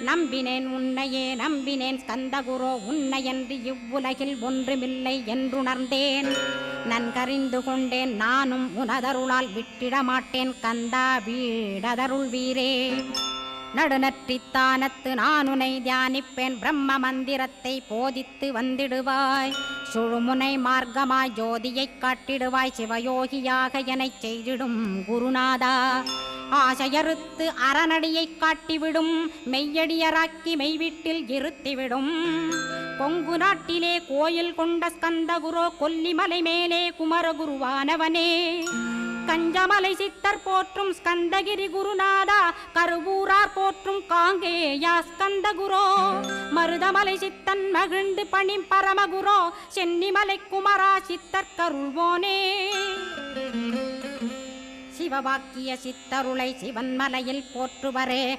நம்பினேன் உன்னையே நம்பினேன் ஸ்கந்தகுரோ உன்னையன்று இவ்வுலகில் ஒன்றுமில்லை என்றுணர்ந்தேன். நன்கறிந்து கொண்டேன் நானும் உனதருளால் விட்டிட மாட்டேன் கந்தா வீடதருள் வீரே. நடுநற்றித்தானத்து நான் உனை தியானிப்பேன் பிரம்ம மந்திரத்தை போதித்து வந்திடுவாய். சுழுமுனை மார்க்கமாய் ஜோதியைக் காட்டிடுவாய் சிவயோகியாக எனச் செய்திடும் குருநாதா. ஆசையறுத்து அறநடியைக் காட்டிவிடும் மெய்யடியராக்கி மெய்வீட்டில் இருத்திவிடும். கொங்கு நாட்டிலே கோயில் கொண்ட ஸ்கந்தகுரோ கொல்லிமலை மேலே குமரகுருவானவனே. கஞ்சமலை சித்தர் போற்றும் ஸ்கந்தகிரி குருநாதா கருவூரார் போற்றும் காங்கேயா ஸ்கந்தகுரோ. மருதமலை சித்தன் மகிழ்ந்து பணி பரமகுரோ சென்னிமலை குமரா சித்தர் கருள்வோனே. சிவவாக்கிய சித்தருளை சிவன்மலையில் போற்றுவரே